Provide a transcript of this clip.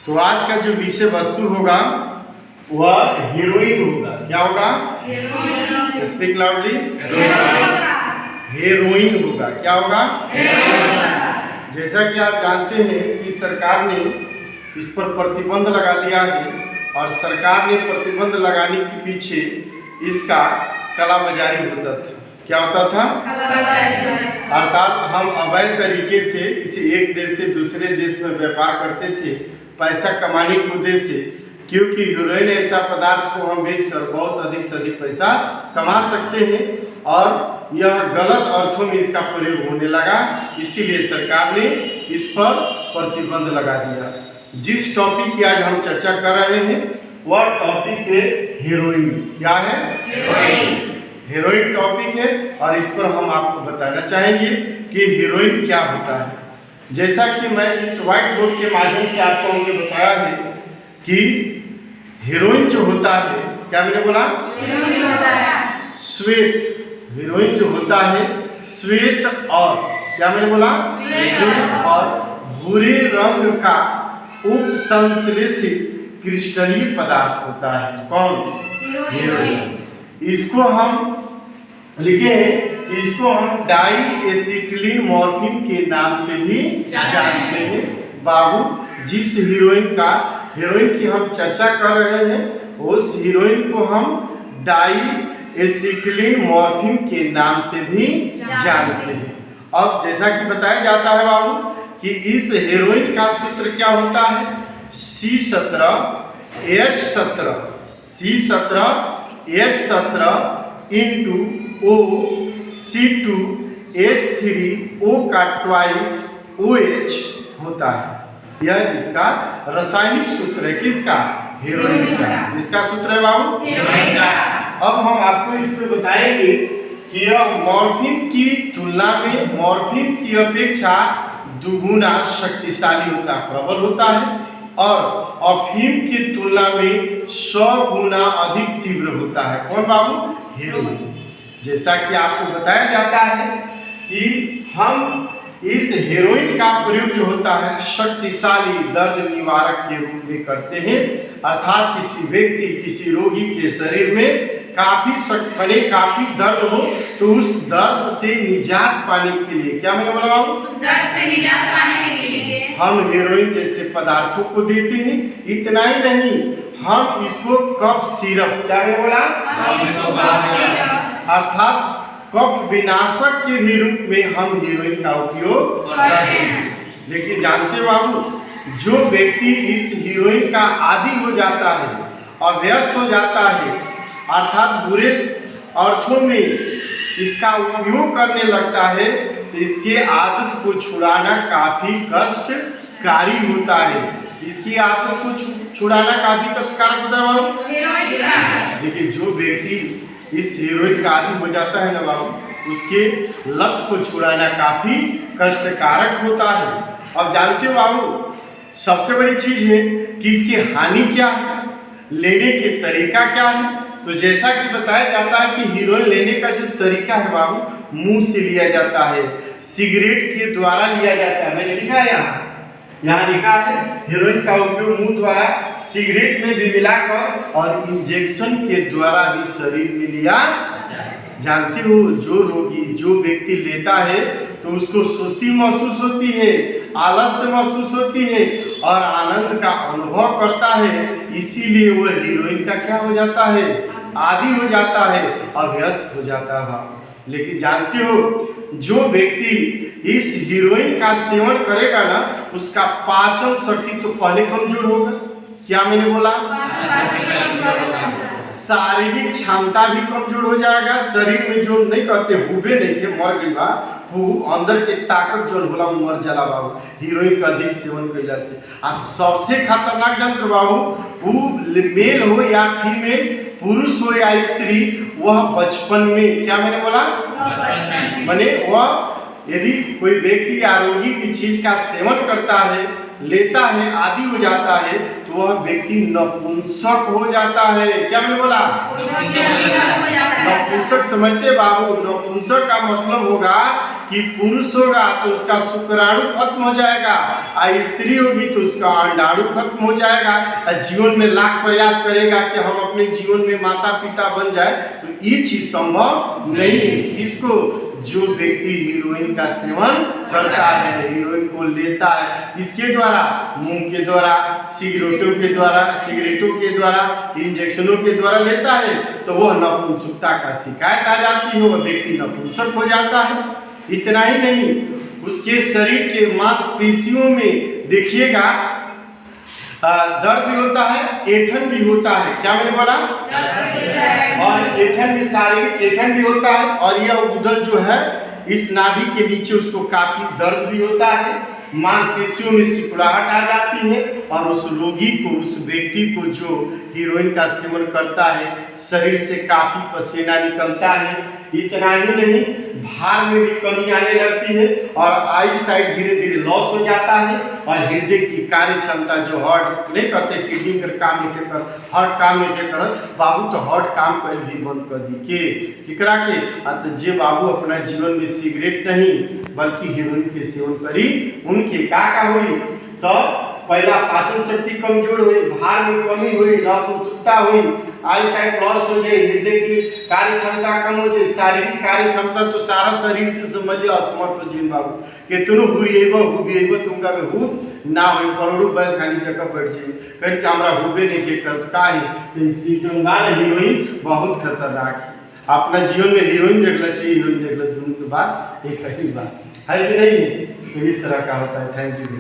तो आज का जो विषय वस्तु होगा वह हीरोइन होगा। क्या होगा? Speak loudly. हीरोइन होगा। क्या होगा? जैसा कि आप जानते हैं कि सरकार ने इस पर प्रतिबंध लगा दिया है और सरकार ने प्रतिबंध लगाने के पीछे इसका कालाबाजारी होता था। क्या होता था? अर्थात हम अवैध तरीके से इसे एक देश से दूसरे देश में व्यापार करते थे पैसा कमाने के उद्देश्य से, क्योंकि हीरोइन ऐसा पदार्थ को हम बेचकर बहुत अधिक से अधिक पैसा कमा सकते हैं और यह गलत अर्थों में इसका प्रयोग होने लगा। इसीलिए सरकार ने इस पर प्रतिबंध लगा दिया। जिस टॉपिक की आज हम चर्चा कर रहे हैं वह टॉपिक है हीरोइन। क्या है? हीरोइन टॉपिक है और इस पर हम आपको बताना चाहेंगे कि हीरोइन क्या होता है। जैसा कि मैं इस व्हाइट बोर्ड के माध्यम से आपको हमने बताया है कि हीरोइन जो होता है, क्या मैंने बोला? श्वेत। हीरोइन जो होता है श्वेत और क्या मैंने बोला? श्वेत और भूरे रंग का उपसंश्लेषित क्रिस्टलीय पदार्थ होता है। कौन? हीरोइन। इसको हम लिखे हैं कि इसको हम डाई एसिटिलीन मॉर्फिन के नाम से भी जानते हैं। बाबू, जिस हीरोइन की हम चर्चा कर रहे हैं उस हीरोइन को हम डाई एसिटिलीन मॉर्फिन के नाम से भी जानते हैं। अब जैसा कि बताया जाता है बाबू कि इस हीरोइन का सूत्र क्या होता है? C17H17 इंटू O C2H3O का ट्वाइस OH होता है। यह इसका रासायनिक सूत्र है। किसका? हीरोइन का। इसका सूत्र है बाबू हीरोइन का। अब हम आपको इसमें बताएंगे कि यह मॉर्फिन की तुलना में मॉर्फिन की अपेक्षा दुगुना शक्तिशाली होता है, प्रबल होता है और अफीम की तुलना में 100 गुना अधिक तीव्र होता है। कौन बाबू? हीरोइन। जैसा कि आपको बताया जाता है कि हम इस हीरोइन का प्रयोग जो होता है शक्तिशाली दर्द निवारक के रूप में करते हैं। अर्थात किसी व्यक्ति, किसी रोगी के शरीर में काफी दर्द हो तो उस दर्द से निजात पाने के लिए, क्या मैंने बोला बाबू? उस दर्द से निजात पाने के लिए हम हीरोइन जैसे पदार्थों को देते हैं। इतना ही नहीं, हम इसको कफ सिरप, क्या मैंने बोला? अर्थात कफ विनाशक के भी रूप में हम हीरोइन का उपयोग करते हैं। लेकिन जानते बाबू, जो व्यक्ति इस हीरोइन का आदी हो जाता है, अभ्यस्त हो जाता है, अर्थात बुरे अर्थों में इसका उपयोग करने लगता है तो इसके आदत को छुड़ाना काफी कष्टकारी होता है। इसकी आदत को छुड़ाना काफी कष्टकारक होता है बाबू। देखिए, जो व्यक्ति इस हीरोइन का आदी हो जाता है ना बाबू, उसके लत को छुड़ाना काफी कष्टकारक होता है। अब जानते हो बाबू, सबसे बड़ी चीज है कि इसकी हानि क्या है, लेने के तरीका क्या है। तो जैसा कि बताया जाता है कि हीरोइन लेने का जो तरीका है बाबू, मुंह से लिया जाता है, सिगरेट के द्वारा लिया जाता है। मैंने लिखा है यहाँ लिखा है हीरोइन का उपयोग मुंह द्वारा, सिगरेट में भी मिलाकर और इंजेक्शन के द्वारा भी शरीर में लिया। जानते हो, जो रोगी, जो व्यक्ति लेता है तो उसको सुस्ती महसूस होती है, आलस्य महसूस होती है और आनंद का अनुभव करता है। इसीलिए वह हीरोइन का क्या हो जाता है? आदी हो जाता है, अभ्यस्त हो जाता है। लेकिन जानते हो, जो व्यक्ति इस हीरोइन का सेवन करेगा ना, उसका पाचन शक्ति तो पहले कमजोर होगा। क्या मैंने बोला? शारीरिक क्षमता भी कमजोर हो जाएगा। शरीर में जो नहीं कहते हुबे नहीं के मर गई बा, वो अंदर के ताकत जो होला मर जाला बाबू हीरोइन का अधिक सेवन कैला से। आ सबसे खतरनाक यंत्र बाबू, वो मेल हो या फीमेल, पुरुष हो या स्त्री, वह बचपन में, क्या मैंने बोला? माने वह यदि कोई व्यक्ति या रोगी इस चीज का सेवन करता है लेता है, आदी हो जाता है, तो वह व्यक्ति नपुंसक हो जाता है। क्या मैंने बोला? नपुंसक समझते बाबू? नपुंसक का मतलब होगा कि पुरुष होगा तो उसका शुक्राणु खत्म हो जाएगा, और स्त्री होगी तो उसका अंडाणु खत्म हो जाएगा, और जीवन में लाख प्रयास करेगा कि हम अपने जीवन में माता पिता बन जाए, तो ये चीज संभव नहीं है। इसको जो व्यक्ति हीरोइन का सेवन करता है, हीरोइन को लेता है, इसके द्वारा, मुंह के द्वारा, सिगरेटों के द्वारा, इंजेक्शनों के द्वारा लेता है, तो वह नपुंसकता का शिकायत आ जाती है, वह व्यक्ति नपुंसक हो जाता है। इतना ही नहीं, उसके शरीर के मांसपेशियों में देखिएगा दर्द भी होता है, ऐंठन भी होता है। क्या मैंने बोला? और ऐंठन भी, शारीरिक ऐंठन भी होता है, और यह उधर जो है इस नाभि के नीचे उसको काफी दर्द भी होता है, मांसपेशियों में सिकुड़ाहट आ जाती है, और उस रोगी को, उस व्यक्ति को जो हीरोइन का सेवन करता है, शरीर से काफी पसीना निकलता है। इतना ही नहीं, भार में भी कमी आने लगती है, और आई साइड धीरे धीरे लॉस हो जाता है, और हृदय की कार्य क्षमता, जो हार्ट नहीं करते, किडनी कर काम नहीं कर, हार्ट काम नहीं कर, बाबू तो हार्ट काम कर भी बंद कर दी के करा के, तो जे बाबू अपना जीवन में सिगरेट नहीं बल्कि हीरोइन के सेवन करी, उनके का हुई, तो पहला पाचन शक्ति कमजोर हुई, भार में कमी हुई, नपुंसकता हुई, आई साइड लॉस हो जाए, हृदय की कार्य क्षमता कम हो जाए, शारीरिक कार्य क्षमता तो सारा शरीर से समझिए असमर्थ हो जाए बाबू, केतनो हुबिएबो तुमका में हुब ना होई, करोड़ों बैल खाली जगह बैठ जाए, कहीं कि हमरा हुबे नहीं के करत का है। तो इसी हीरोइन बहुत खतरनाक है। अपना जीवन में हीरोइन देखना चाहिए, हीरोइन देखना, दोनों के बाद एक ही बात है कि नहीं? तो इस तरह का होता है। Thank you.